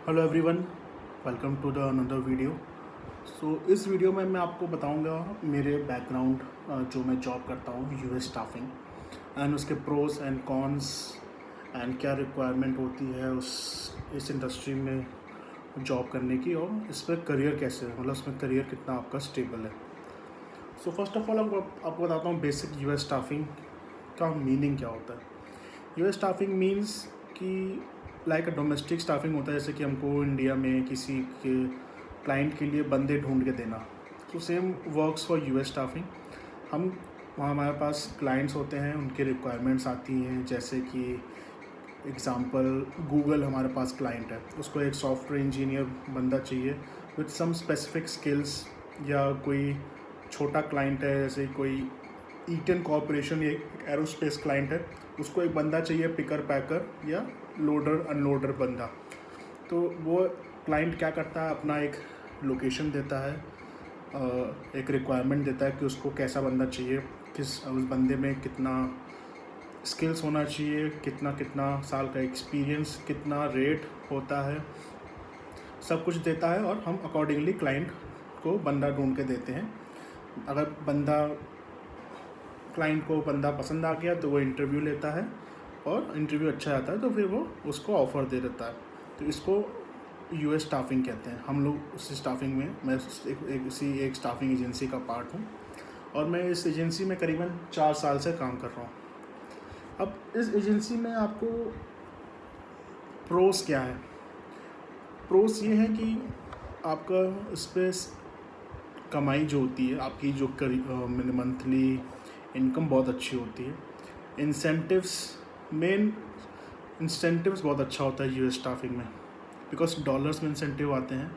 Hello everyone, welcome to the another video. इस video में मैं आपको बताऊंगा मेरे बैकग्राउंड, जो मैं जॉब करता हूँ यूएस स्टाफिंग, एंड उसके प्रोस एंड कॉन्स एंड क्या रिक्वायरमेंट होती है इस इंडस्ट्री में जॉब करने की, और इस पर करियर कैसे है, मतलब उसमें करियर कितना आपका स्टेबल है। फर्स्ट ऑफ ऑल आपको बताता हूँ बेसिक यूएस स्टाफिंग का मीनिंग क्या होता है। यूएस स्टाफिंग मीन्स कि लाइक अ डोमेस्टिक स्टाफिंग होता है, जैसे कि हमको इंडिया में किसी के क्लाइंट के लिए बंदे ढूंढ के देना, तो same works for US staffing. हम वहाँ हमारे पास क्लाइंट्स होते हैं, उनके रिक्वायरमेंट्स आती हैं, जैसे कि एग्ज़ाम्पल गूगल हमारे पास क्लाइंट है, उसको एक सॉफ्टवेयर इंजीनियर बंदा चाहिए विथ सम स्पेसिफिक स्किल्स, या कोई छोटा क्लाइंट है जैसे कोई ईटन कॉरपोरेशन, एक एरोस्पेस क्लाइंट है, उसको एक बंदा चाहिए पिकर पैकर या लोडर अनलोडर बंदा। तो वो क्लाइंट क्या करता है, अपना एक लोकेशन देता है, एक रिक्वायरमेंट देता है कि उसको कैसा बंदा चाहिए, किस उस बंदे में कितना स्किल्स होना चाहिए, कितना कितना साल का एक्सपीरियंस, कितना रेट होता है, सब कुछ देता है, और हम अकॉर्डिंगली क्लाइंट को बंदा ढूंढ के देते हैं। अगर क्लाइंट को बंदा पसंद आ गया तो वो इंटरव्यू लेता है, और इंटरव्यू अच्छा आता है तो फिर वो उसको ऑफ़र दे देता है। तो इसको यूएस स्टाफिंग कहते हैं। हम लोग उस स्टाफिंग में, मैं एक स्टाफिंग एजेंसी का पार्ट हूँ, और मैं इस एजेंसी में करीबन 4 साल से काम कर रहा हूँ। अब इस एजेंसी में आपको प्रोस क्या है, प्रोस ये है कि आपका इस पर कमाई जो होती है, आपकी जो मंथली इनकम बहुत अच्छी होती है। मेन इंसेंटिव्स बहुत अच्छा होता है यूएस स्टाफिंग में, बिकॉज डॉलर्स में इंसेंटिव आते हैं,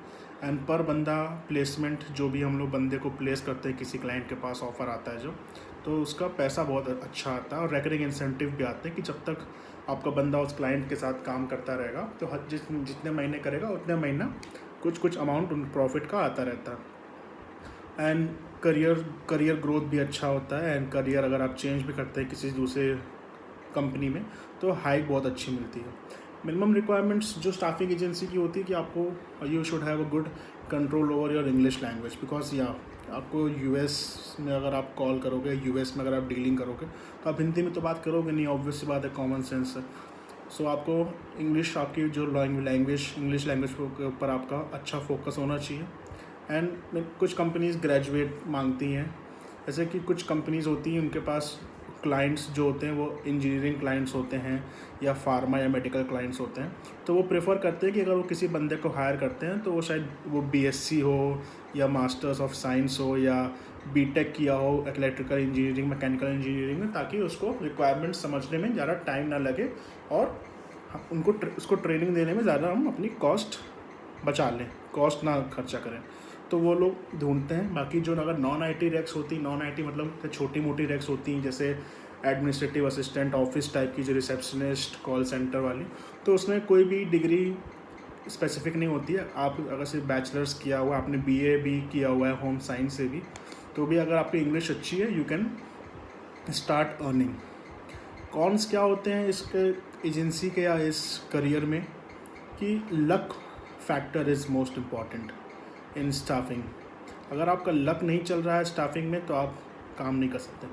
एंड पर बंदा प्लेसमेंट, जो भी हम लोग बंदे को प्लेस करते हैं किसी क्लाइंट के पास ऑफ़र आता है जो, तो उसका पैसा बहुत अच्छा आता है, और रेकरिंग इंसेंटिव भी आते हैं कि जब तक आपका बंदा उस क्लाइंट के साथ काम करता रहेगा तो जितने महीने करेगा उतने महीना कुछ अमाउंट उन प्रॉफिट का आता रहता है। एंड करियर ग्रोथ भी अच्छा होता है, एंड करियर अगर आप चेंज भी करते हैं किसी दूसरे कंपनी में तो हाइक बहुत अच्छी मिलती है। मिनिमम रिक्वायरमेंट्स जो स्टाफिंग एजेंसी की होती है कि आपको you should have a good control over your English language, because आपको यूएस में अगर आप कॉल करोगे, यूएस में अगर आप डीलिंग करोगे तो आप हिंदी में तो बात करोगे नहीं, ऑब्वियस सी बात है, कॉमन सेंस है। आपको इंग्लिश, आपकी जो इंग्लिश लैंग्वेज के ऊपर आपका अच्छा फोकस होना चाहिए। एंड कुछ कंपनीज़ ग्रेजुएट मांगती हैं, जैसे कि कुछ कंपनीज़ होती हैं उनके पास क्लाइंट्स जो होते हैं वो इंजीनियरिंग क्लाइंट्स होते हैं, या फार्मा या मेडिकल क्लाइंट्स होते हैं, तो वो प्रेफर करते हैं कि अगर वो किसी बंदे को हायर करते हैं तो वो शायद वो बीएससी हो, या मास्टर्स ऑफ साइंस हो, या बीटेक किया हो इलेक्ट्रिकल इंजीनियरिंग, मैकेनिकल इंजीनियरिंग में, ताकि उसको रिक्वायरमेंट समझने में ज़्यादा टाइम ना लगे, और उनको उसको ट्रेनिंग देने में ज़्यादा हम अपनी कॉस्ट बचा लें, कॉस्ट ना खर्चा करें, तो वो लोग ढूंढते हैं। बाकी जो अगर नॉन आईटी रैक्स होती, नॉन आईटी मतलब छोटी मोटी रैक्स होती हैं, जैसे एडमिनिस्ट्रेटिव असिस्टेंट, ऑफिस टाइप की, जो रिसेप्शनिस्ट, कॉल सेंटर वाली, तो उसमें कोई भी डिग्री स्पेसिफिक नहीं होती है। आप अगर सिर्फ बैचलर्स किया हुआ, आपने बीए भी किया हुआ है होम साइंस से भी, तो भी अगर आपकी इंग्लिश अच्छी है you can start earning. Cons क्या होते हैं इसके एजेंसी के या इस करियर में, कि luck factor is most important in staffing. अगर आपका लक नहीं चल रहा है स्टाफिंग में तो आप काम नहीं कर सकते,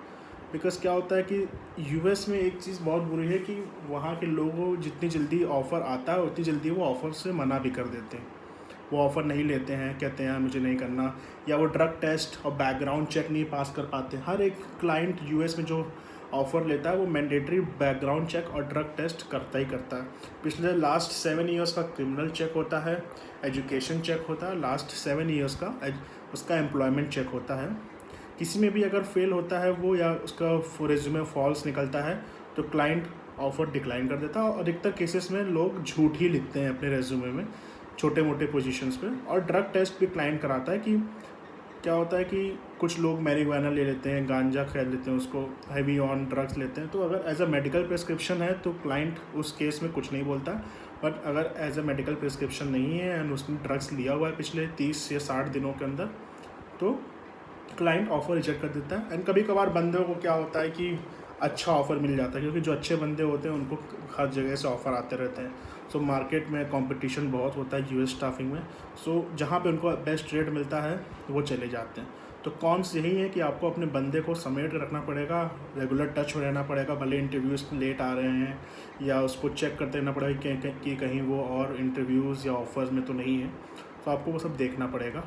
बिकॉज क्या होता है कि यूएस में एक चीज़ बहुत बुरी है कि वहाँ के लोगों जितनी जल्दी ऑफ़र आता है उतनी जल्दी वो ऑफ़र से मना भी कर देते हैं, वो ऑफ़र नहीं लेते हैं, कहते हैं मुझे नहीं करना, या वो ड्रग टेस्ट और बैकग्राउंड चेक नहीं पास कर पाते। हर एक क्लाइंट यूएस में जो ऑफ़र लेता है वो मैंडेटरी बैकग्राउंड चेक और ड्रग टेस्ट करता ही करता है। पिछले लास्ट 7 ईयर्स का क्रिमिनल चेक होता है, एजुकेशन चेक होता है, लास्ट 7 ईयर्स का उसका एम्प्लॉयमेंट चेक होता है। किसी में भी अगर फेल होता है वो, या उसका रेज्यूमे फॉल्स निकलता है, तो क्लाइंट ऑफ़र डिक्लाइन कर देता है, और अधिकतर केसेस में लोग झूठ ही लिखते हैं अपने रेज्यूमे में छोटे मोटे पोजीशंस पे। और ड्रग टेस्ट भी क्लाइंट कराता है कि क्या होता है कि कुछ लोग मैरिजुआना ले लेते हैं, गांजा खा लेते हैं, उसको हैवी ऑन ड्रग्स लेते हैं, तो अगर एज अ मेडिकल प्रिस्क्रिप्शन है तो क्लाइंट उस केस में कुछ नहीं बोलता। बट अगर एज अ मेडिकल प्रिस्क्रिप्शन नहीं है एंड उसने ड्रग्स लिया हुआ है पिछले 30 या 60 दिनों के अंदर, तो क्लाइंट ऑफ़र रिजेक्ट कर देता है। एंड कभी कभार बंदों को क्या होता है कि अच्छा ऑफ़र मिल जाता है, क्योंकि जो अच्छे बंदे होते हैं उनको हर जगह से ऑफ़र आते रहते हैं, सो मार्केट में कंपटीशन बहुत होता है यूएस स्टाफिंग में। सो जहाँ पे उनको बेस्ट रेट मिलता है वो चले जाते हैं। तो कॉन्स यही है कि आपको अपने बंदे को समेट के रखना पड़ेगा, रेगुलर टच में रहना पड़ेगा, भले इंटरव्यूज़ लेट आ रहे हैं या उसको चेक करते रहना पड़ेगा कि कहीं वो और इंटरव्यूज़ या ऑफर्स में तो नहीं है। तो आपको वो सब देखना पड़ेगा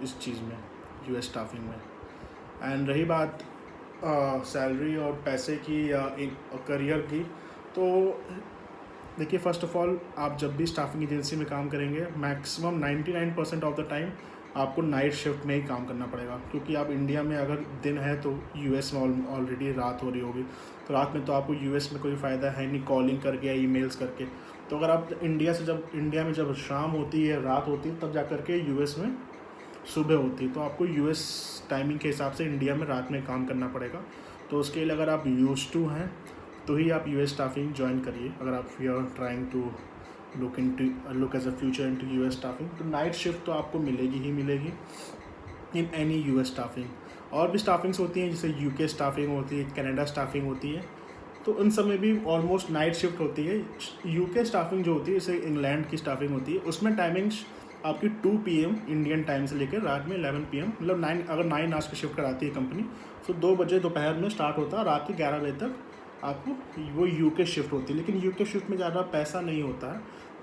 इस चीज़ में, यूएस स्टाफिंग में। एंड रही बात सैलरी और पैसे की या करियर की, तो देखिए फ़र्स्ट ऑफ़ ऑल आप जब भी स्टाफिंग एजेंसी में काम करेंगे मैक्सिमम 99% ऑफ द टाइम आपको नाइट शिफ्ट में ही काम करना पड़ेगा, क्योंकि आप इंडिया में अगर दिन है तो यूएस में ऑलरेडी रात हो रही होगी। तो रात में तो आपको यूएस में कोई फ़ायदा है नहीं कॉलिंग करके या ईमेल्स करके। तो अगर आप इंडिया में जब शाम होती है, रात होती है, तब जा कर के यूएस में सुबह होती है। तो आपको यूएस टाइमिंग के हिसाब से इंडिया में रात में काम करना पड़ेगा। तो उसके लिए अगर आप यूज्ड टू हैं तो ही आप यूएस स्टाफिंग ज्वाइन करिए। अगर आप you are trying to look as a future into US staffing, तो नाइट शिफ्ट तो आपको मिलेगी ही मिलेगी इन एनी यूएस स्टाफिंग। और भी स्टाफिंग्स होती हैं, जैसे यूके स्टाफिंग होती है, कनाडा स्टाफिंग होती है, तो उन सब में भी ऑलमोस्ट नाइट शिफ्ट होती है। यूके स्टाफिंग जो होती है, जैसे इंग्लैंड की स्टाफिंग होती है, उसमें टाइमिंग्स आपकी 2 PM इंडियन टाइम से लेकर रात में 11 PM, मतलब 9 आवर्स की शिफ्ट कराती है कंपनी। तो 2 बजे दोपहर में स्टार्ट होता है, रात के 11 बजे तक आपको वो यूके शिफ्ट होती है। लेकिन यूके शिफ्ट में ज़्यादा पैसा नहीं होता है।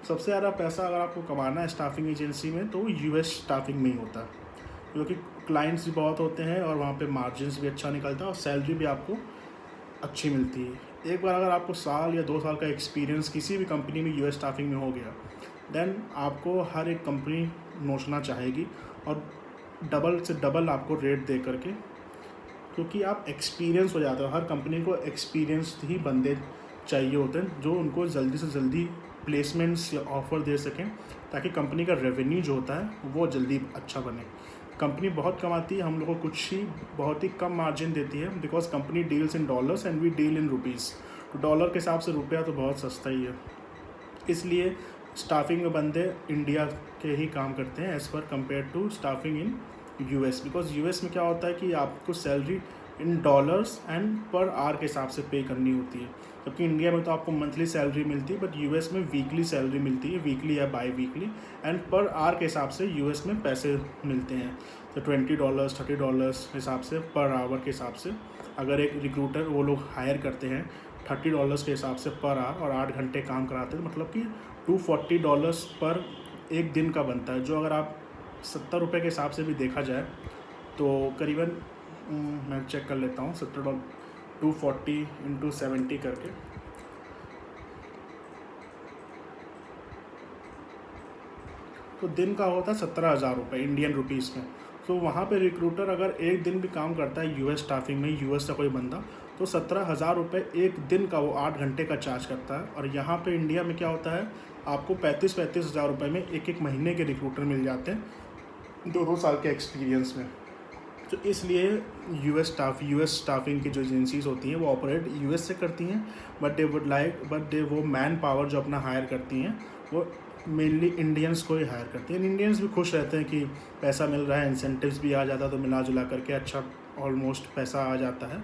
सबसे ज़्यादा पैसा अगर आपको कमाना है स्टाफिंग एजेंसी में तो यूएस स्टाफिंग में ही होता है, क्योंकि क्लाइंट्स भी बहुत होते हैं और वहाँ पे मार्जिन्स भी अच्छा निकलता है और सैलरी भी आपको अच्छी मिलती है। एक बार अगर आपको साल या 2 साल का एक्सपीरियंस किसी भी कंपनी में यूएस स्टाफिंग में हो गया, देन आपको हर एक कंपनी नोचना चाहेगी और डबल से डबल आपको रेट दे करके, क्योंकि आप एक्सपीरियंस हो जाते हो। हर कंपनी को एक्सपीरियंस ही बंदे चाहिए होते हैं जो उनको जल्दी से जल्दी प्लेसमेंट्स या ऑफ़र दे सकें, ताकि कंपनी का रेवेन्यू जो होता है वो जल्दी अच्छा बने। कंपनी बहुत कमाती है, हम लोग को कुछ ही बहुत ही कम मार्जिन देती है, because company deals in dollars and we deal in rupees. तो डॉलर के हिसाब से रुपया तो बहुत सस्ता ही है, इसलिए स्टाफिंग में बंदे इंडिया के ही काम करते हैं as per compare to staffing in US. Because US में क्या होता है कि आपको salary in dollars and per hour के हिसाब से पे करनी होती है, जबकि इंडिया में तो आपको मंथली सैलरी मिलती है, बट यूएस में वीकली सैलरी मिलती है, वीकली या by weekly, and per hour के हिसाब से यूएस में पैसे मिलते हैं। तो $20 $30 हिसाब से पर आवर के हिसाब से अगर एक रिक्रूटर वो लोग हायर करते हैं $30 के हिसाब से पर आवर और 8 घंटे काम कराते हैं, मतलब कि $240 पर एक दिन का बनता है, जो अगर आप 70 रुपये के हिसाब से भी देखा जाए तो करीबन मैं चेक कर लेता हूँ, $70 240 × 70 करके, तो दिन का होता है 17,000 रुपये इंडियन रुपीज़ में। तो वहाँ पे रिक्रूटर अगर एक दिन भी काम करता है यूएस स्टाफिंग में, यूएस का कोई बंदा, तो 17,000 रुपये एक दिन का वो 8 घंटे का चार्ज करता है। और यहाँ पे इंडिया में क्या होता है, आपको 35-35 हज़ार रुपये में एक महीने के रिक्रूटर मिल जाते हैं 2-2 साल के एक्सपीरियंस में। तो इसलिए यूएस स्टाफिंग की जो एजेंसीज़ होती हैं वो ऑपरेट यूएस से करती हैं, बट दे वो मैन पावर जो अपना हायर करती हैं वो मेनली इंडियंस को ही हायर करती हैं। इंडियंस भी खुश रहते हैं कि पैसा मिल रहा है, इंसेंटिव्स भी आ जाता है, तो मिला जुला करके अच्छा ऑलमोस्ट पैसा आ जाता है।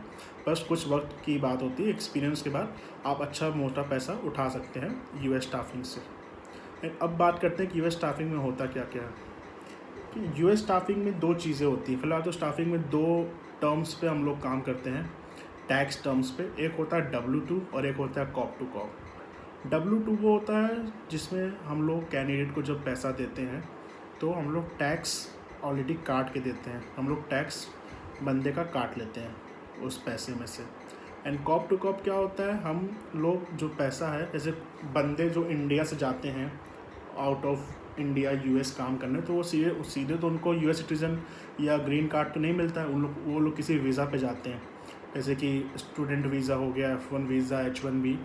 बस कुछ वक्त की बात होती है, एक्सपीरियंस के बाद आप अच्छा मोटा पैसा उठा सकते हैं यूएस स्टाफिंग से। अब बात करते हैं कि यूएस स्टाफिंग में होता क्या क्या है। कि यूएस स्टाफिंग में 2 चीज़ें होती हैं। फिलहाल तो स्टाफिंग में 2 टर्म्स पे हम लोग काम करते हैं, टैक्स टर्म्स पे। एक होता है W2 और एक होता है कॉप टू कॉप। W2 वो होता है जिसमें हम लोग कैंडिडेट को जब पैसा देते हैं तो हम लोग टैक्स ऑलरेडी काट के देते हैं, हम लोग टैक्स बंदे का काट लेते हैं उस पैसे में से। एंड कॉप टू कॉप क्या होता है, हम लोग जो पैसा है, जैसे बंदे जो इंडिया से जाते हैं आउट ऑफ इंडिया यूएस काम करने, तो वो सीधे तो उनको यूएस सिटीज़न या ग्रीन कार्ड तो नहीं मिलता है, वो लोग किसी वीज़ा पे जाते हैं, जैसे कि स्टूडेंट वीज़ा हो गया, F1 वीज़ा, H1B।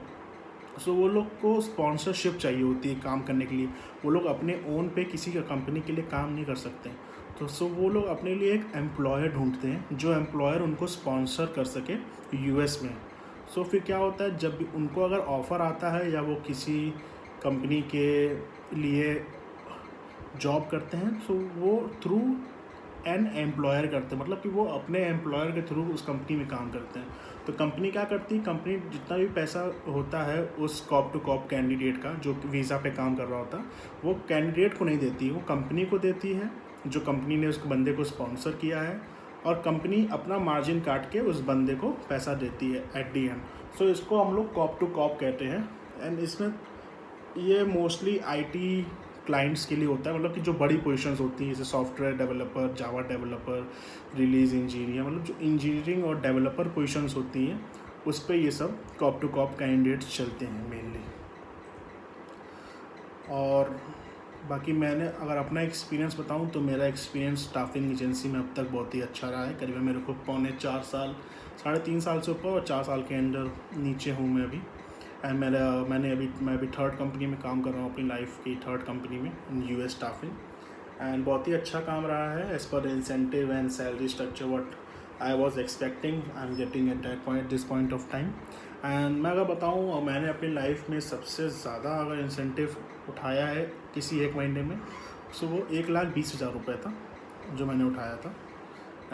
सो वो लोग को स्पॉन्सरशिप चाहिए होती है काम करने के लिए। वो लोग अपने ओन पे किसी का कंपनी के लिए काम नहीं कर सकते, तो सो वो लोग अपने लिए एक एम्प्लॉयर ढूंढते हैं जो एम्प्लॉयर उनको स्पॉन्सर कर सके यूएस में। सो फिर क्या होता है, जब भी उनको अगर ऑफ़र आता है या वो किसी कंपनी के लिए जॉब करते हैं, सो वो थ्रू एन एम्प्लॉयर करते हैं, मतलब कि वो अपने एम्प्लॉयर के थ्रू उस कंपनी में काम करते हैं। तो कंपनी क्या करती है, कंपनी जितना भी पैसा होता है उस कॉप टू कॉप कैंडिडेट का जो वीज़ा पे काम कर रहा होता है, वो कैंडिडेट को नहीं देती, वो कंपनी को देती है, जो कंपनी ने उस बंदे को स्पॉन्सर किया है, और कंपनी अपना मार्जिन काट के उस बंदे को पैसा देती है एट दी एंड। सो इसको हम लोग कॉप टू कॉप कहते हैं। एंड इसमें ये मोस्टली आईटी क्लाइंट्स के लिए होता है, मतलब कि जो बड़ी पोजीशंस होती हैं जैसे software developer, Java developer, release engineer, मतलब जो इंजीनियरिंग और डेवलपर पोजीशंस होती हैं उस पर ये सब कॉप टू कॉप कैंडिडेट्स चलते हैं मेनली। और बाकी मैंने अगर अपना एक्सपीरियंस बताऊं तो मेरा एक्सपीरियंस स्टाफिंग एजेंसी में अब तक बहुत ही अच्छा रहा है। करीबन मेरे को 3.25 साल, 3.5 साल से ऊपर और 4 साल के अंदर नीचे हूँ मैं अभी। एंड मैं अभी थर्ड कंपनी में काम कर रहा हूँ, अपनी लाइफ की थर्ड कंपनी में इन यूएस स्टाफिंग। एंड बहुत ही अच्छा काम रहा है as per incentive and salary structure what I was expecting I am getting at this point of time. And मैं अगर बताऊँ मैंने अपनी लाइफ में सबसे ज़्यादा अगर इंसेंटिव उठाया है किसी एक महीने में, सो वो 1,20,000 रुपये था जो मैंने उठाया था।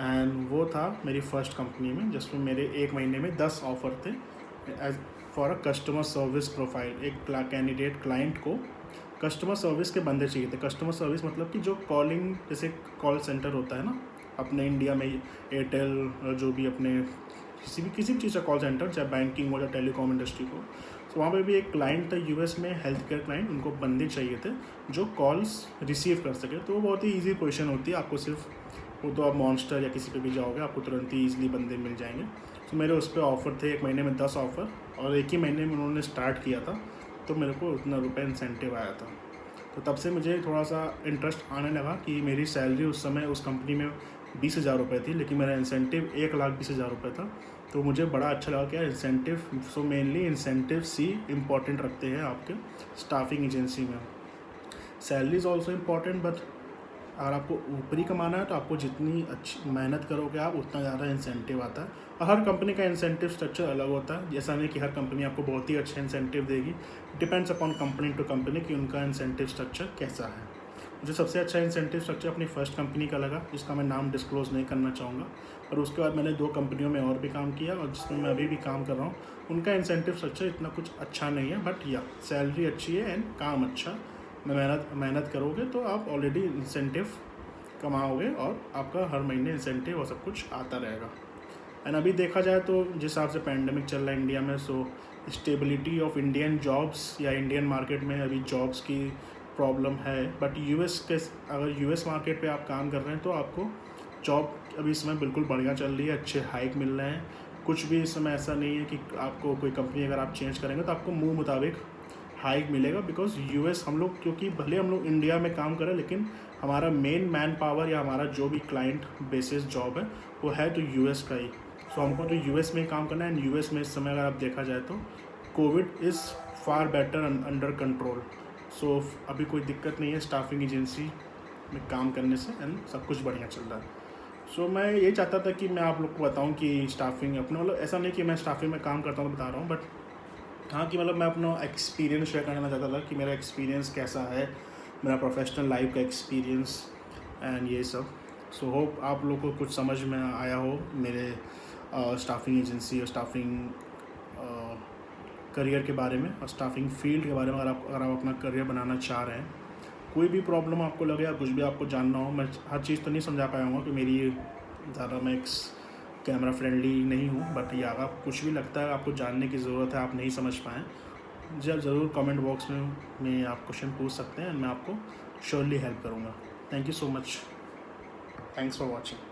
एंड वो था मेरी फर्स्ट कंपनी में जिसमें मेरे एक महीने में 10 ऑफ़र थे as for a customer service profile. एक क्लाइंट को कस्टमर सर्विस के बंदे चाहिए थे। कस्टमर सर्विस मतलब कि जो कॉलिंग, जैसे कॉल सेंटर होता है ना अपने इंडिया में, एयरटेल, जो भी अपने किसी भी चीज़ का कॉल सेंटर, चाहे बैंकिंग हो या टेलीकॉम इंडस्ट्री को, तो वहाँ पे भी एक क्लाइंट था यूएस में, हेल्थ केयर क्लाइंट, उनको बंदे चाहिए थे जो कॉल्स रिसीव कर सके। तो वो बहुत ही ईजी पोजीशन होती है, आपको सिर्फ वो तो आप मॉन्स्टर या किसी पे भी जाओगे आपको तुरंत ही ईजिली बंदे मिल जाएंगे। तो मेरे उस पर ऑफ़र थे, एक महीने में 10 ऑफ़र, और एक ही महीने में उन्होंने स्टार्ट किया था तो मेरे को उतना रुपये इंसेंटिव आया था। तो तब से मुझे थोड़ा सा इंटरेस्ट आने लगा कि मेरी सैलरी उस समय उस कंपनी में 20,000 रुपये थी, लेकिन मेरा इंसेंटिव 1,20,000 रुपये था। तो मुझे बड़ा अच्छा लगा क्या इंसेंटिव। सो मेनली इंसेंटिव सी इम्पॉर्टेंट रखते हैं आपके स्टाफिंग एजेंसी में। Salary is also important, but अगर आपको ऊपरी कमाना है तो आपको जितनी अच्छी मेहनत करोगे आप उतना ज़्यादा इंसेंटिव आता है। और हर कंपनी का इंसेंटिव स्ट्रक्चर अलग होता है, जैसा नहीं कि हर कंपनी आपको बहुत ही अच्छा इंसेंटिव देगी। Depends upon company to company कि उनका इंसेंटिव स्ट्रक्चर कैसा है। मुझे सबसे अच्छा इंसेंटिव स्ट्रक्चर अपनी फर्स्ट कंपनी का लगा, जिसका मैं नाम डिस्क्लोज़ नहीं करना चाहूँगा। और उसके बाद मैंने 2 कंपनियों में और भी काम किया, और जिसमें मैं अभी भी काम कर रहा हूँ उनका इंसेंटिव स्ट्रक्चर इतना कुछ अच्छा नहीं है, बट या सैलरी अच्छी है एंड काम अच्छा। मेहनत करोगे तो आप ऑलरेडी इंसेंटिव कमाओगे और आपका हर महीने इंसेंटिव और सब कुछ आता रहेगा। एंड अभी देखा जाए तो जिस हिसाब से पैंडेमिक चल रहा है इंडिया में, so stability of Indian jobs या इंडियन मार्केट में अभी जॉब्स की प्रॉब्लम है। बट अगर यूएस मार्केट पे आप काम कर रहे हैं तो आपको जॉब अभी इस समय बिल्कुल बढ़िया चल रही है, अच्छे हाइक मिल रहे हैं। कुछ भी इस समय ऐसा नहीं है कि आपको कोई कंपनी अगर आप चेंज करेंगे तो आपको मुँह मुताबिक हाइक मिलेगा। बिकॉज यूएस हम लोग, क्योंकि भले हम लोग इंडिया में काम करें लेकिन हमारा मेन मैन पावर या हमारा जो भी क्लाइंट बेसिस जॉब है वो है तो यूएस का ही। सो हमको तो यूएस में ही काम करना है। एंड यूएस में इस समय अगर आप देखा जाए तो COVID is far better under control. So अभी कोई दिक्कत नहीं है स्टाफिंग एजेंसी में काम करने से, एंड सब कुछ बढ़िया चल रहा है। सो मैं ये चाहता था कि मैं आप लोग को बताऊँ कि स्टाफिंग अपना, मतलब ऐसा नहीं कि मैं स्टाफिंग में काम करता हूँ तो बता रहा हूँ, बट हाँ कि मतलब मैं अपना एक्सपीरियंस शेयर करना चाहता था कि मेरा एक्सपीरियंस कैसा है, मेरा प्रोफेशनल लाइफ का एक्सपीरियंस एंड ये सब। सो होप आप लोग को कुछ समझ में आया हो मेरे स्टाफिंग एजेंसी और स्टाफिंग करियर के बारे में और स्टाफिंग फील्ड के बारे में। अगर आप अपना करियर बनाना चाह रहे हैं, कोई भी प्रॉब्लम आपको लगे या कुछ भी आपको जानना हो, मैं हर चीज़ तो नहीं समझा पाया हूँ कि मेरी ज़्यादा मैं एक कैमरा फ्रेंडली नहीं हूँ, बट ये अगर कुछ भी लगता है आपको जानने की ज़रूरत है, आप नहीं समझ पाएँ, जब ज़रूर कमेंट बॉक्स में आप क्वेश्चन पूछ सकते हैं, मैं आपको श्योरली हेल्प करूँगा। Thank you so much, thanks for watching.